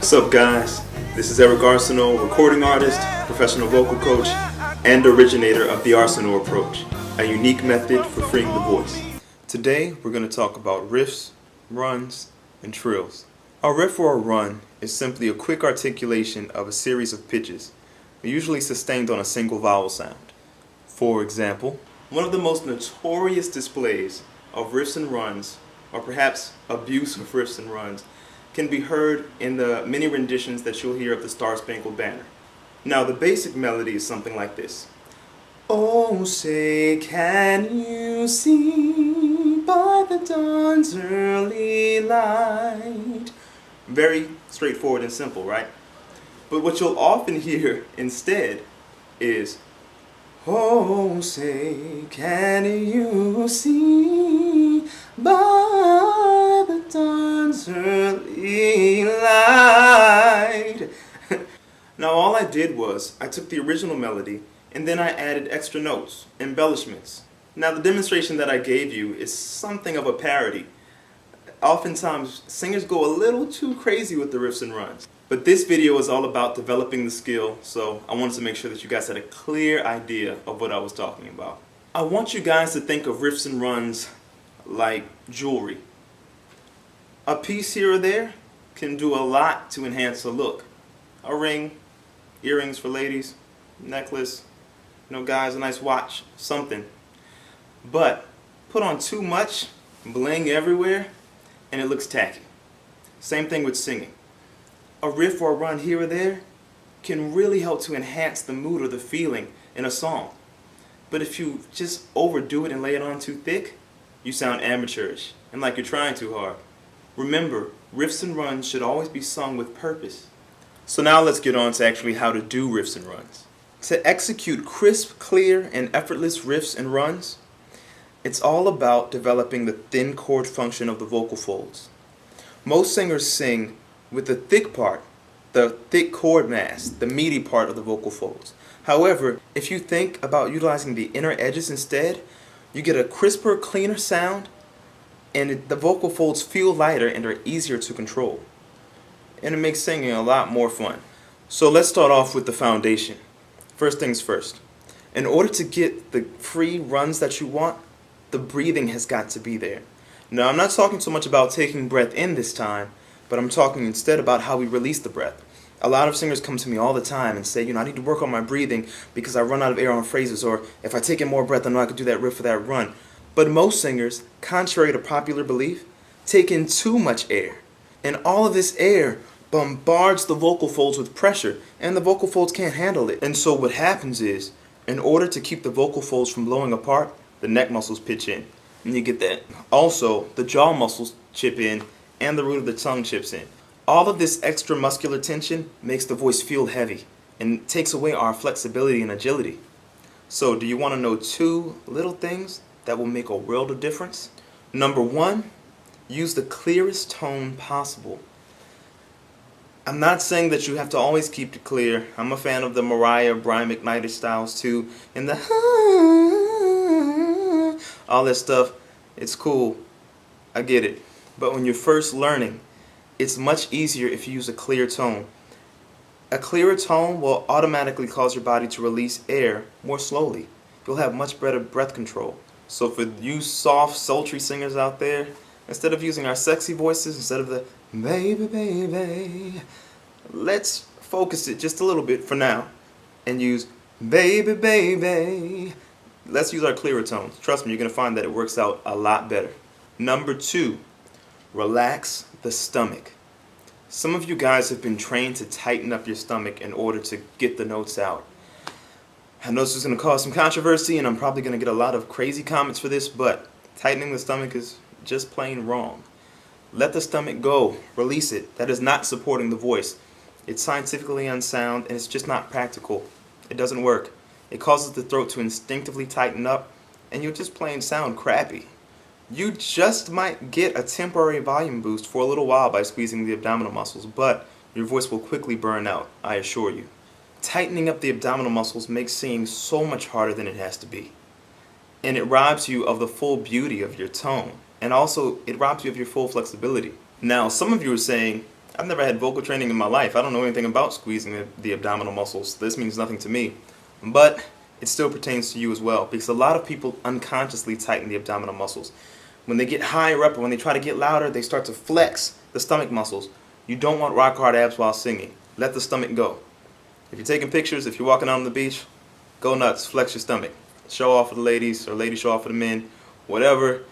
What's up, guys? This is Eric Arsenault, recording artist, professional vocal coach, and originator of the Arsenault approach, a unique method for freeing the voice. Today, we're going to talk about riffs, runs, and trills. A riff or a run is simply a quick articulation of a series of pitches, usually sustained on a single vowel sound. For example, one of the most notorious displays of riffs and runs, or perhaps abuse of riffs and runs, can be heard in the many renditions that you'll hear of the Star-Spangled Banner. Now, the basic melody is something like this. Oh, say, can you see by the dawn's early light? Very straightforward and simple, right? But what you'll often hear instead is, oh, say, can you see by the dawn's early light? Now, all I did was I took the original melody and then I added extra notes, embellishments. Now, the demonstration that I gave you is something of a parody. Oftentimes, singers go a little too crazy with the riffs and runs. But this video is all about developing the skill, so I wanted to make sure that you guys had a clear idea of what I was talking about. I want you guys to think of riffs and runs like jewelry. A piece here or there can do a lot to enhance a look. A ring, earrings for ladies, necklace, guys, a nice watch, something. But put on too much, bling everywhere, and it looks tacky. Same thing with singing. A riff or a run here or there can really help to enhance the mood or the feeling in a song. But if you just overdo it and lay it on too thick, you sound amateurish and like you're trying too hard. Remember, riffs and runs should always be sung with purpose. So now let's get on to actually how to do riffs and runs. To execute crisp, clear, and effortless riffs and runs, it's all about developing the thin chord function of the vocal folds. Most singers sing with the thick part, the thick chord mass, the meaty part of the vocal folds. However, if you think about utilizing the inner edges instead, you get a crisper, cleaner sound, and the vocal folds feel lighter and are easier to control. And it makes singing a lot more fun. So let's start off with the foundation. First things first. In order to get the free runs that you want, the breathing has got to be there. Now, I'm not talking so much about taking breath in this time, but I'm talking instead about how we release the breath. A lot of singers come to me all the time and say, I need to work on my breathing because I run out of air on phrases, or if I take in more breath, I know I could do that riff for that run. But most singers, contrary to popular belief, take in too much air. And all of this air bombards the vocal folds with pressure, and the vocal folds can't handle it. And so what happens is, in order to keep the vocal folds from blowing apart, the neck muscles pitch in. And you get that. Also, the jaw muscles chip in, and the root of the tongue chips in. All of this extra muscular tension makes the voice feel heavy and takes away our flexibility and agility. So, do you want to know 2 little things that will make a world of difference? Number 1, use the clearest tone possible. I'm not saying that you have to always keep it clear. I'm a fan of the Mariah, Brian McKnight styles too, and the all that stuff. It's cool. I get it. But when you're first learning, it's much easier if you use a clear tone. A clearer tone will automatically cause your body to release air more slowly. You'll have much better breath control. So for you soft, sultry singers out there, instead of using our sexy voices, instead of the baby, baby, let's focus it just a little bit for now and use baby, baby. Let's use our clearer tones. Trust me, you're going to find that it works out a lot better. Number 2. Relax the stomach. Some of you guys have been trained to tighten up your stomach in order to get the notes out. I know this is going to cause some controversy, and I'm probably going to get a lot of crazy comments for this, but tightening the stomach is just plain wrong. Let the stomach go. Release it. That is not supporting the voice. It's scientifically unsound, and it's just not practical. It doesn't work. It causes the throat to instinctively tighten up, and you'll just plain sound crappy. You just might get a temporary volume boost for a little while by squeezing the abdominal muscles, but your voice will quickly burn out, I assure you. Tightening up the abdominal muscles makes singing so much harder than it has to be. And it robs you of the full beauty of your tone. And also, it robs you of your full flexibility. Now, some of you are saying, I've never had vocal training in my life. I don't know anything about squeezing the abdominal muscles. This means nothing to me. But it still pertains to you as well, because a lot of people unconsciously tighten the abdominal muscles. When they get higher up or when they try to get louder, they start to flex the stomach muscles. You don't want rock hard abs while singing. Let the stomach go. If you're taking pictures, if you're walking out on the beach, go nuts, flex your stomach. Show off for the ladies, or ladies show off for the men, whatever.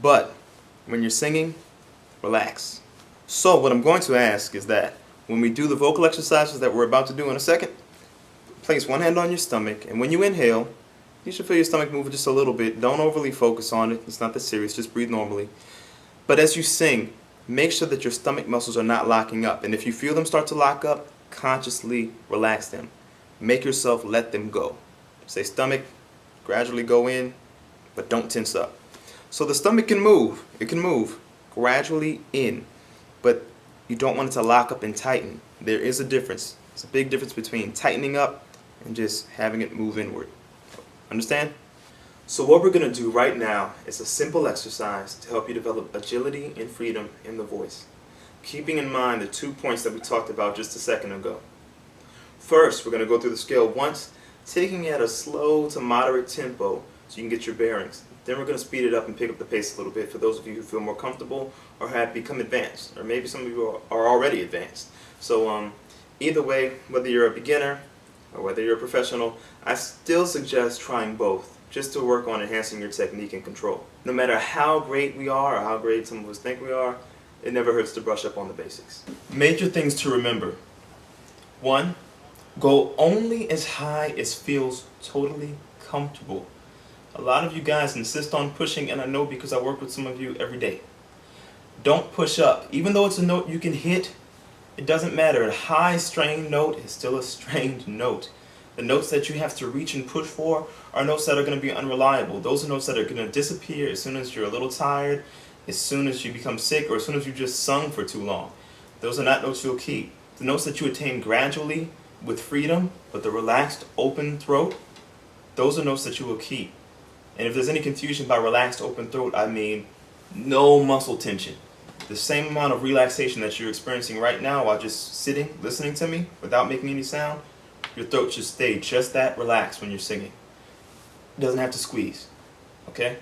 But when you're singing, relax. So what I'm going to ask is that when we do the vocal exercises that we're about to do in a second, place one hand on your stomach, and when you inhale, you should feel your stomach move just a little bit. Don't overly focus on it. It's not that serious. Just breathe normally. But as you sing, make sure that your stomach muscles are not locking up. And if you feel them start to lock up, consciously relax them. Make yourself let them go. Say stomach, gradually go in, but don't tense up. So the stomach can move. It can move gradually in, but you don't want it to lock up and tighten. There is a difference. It's a big difference between tightening up and just having it move inward. Understand? So what we're going to do right now is a simple exercise to help you develop agility and freedom in the voice, keeping in mind the 2 points that we talked about just a second ago. First, we're going to go through the scale once, taking it at a slow to moderate tempo so you can get your bearings. Then we're going to speed it up and pick up the pace a little bit for those of you who feel more comfortable or have become advanced, or maybe some of you are already advanced. So either way, whether you're a beginner or whether you're a professional, I still suggest trying both just to work on enhancing your technique and control. No matter how great we are or how great some of us think we are, it never hurts to brush up on the basics. Major things to remember. 1. Go only as high as feels totally comfortable. A lot of you guys insist on pushing, and I know because I work with some of you every day. Don't push up. Even though it's a note you can hit, it doesn't matter. A high strained note is still a strained note. The notes that you have to reach and push for are notes that are going to be unreliable. Those are notes that are going to disappear as soon as you're a little tired, as soon as you become sick, or as soon as you just sung for too long. Those are not notes you'll keep. The notes that you attain gradually with freedom, with a relaxed, open throat, those are notes that you will keep. And if there's any confusion by relaxed, open throat, I mean no muscle tension. The same amount of relaxation that you're experiencing right now while just sitting, listening to me, without making any sound, your throat should stay just that relaxed when you're singing. It doesn't have to squeeze, okay?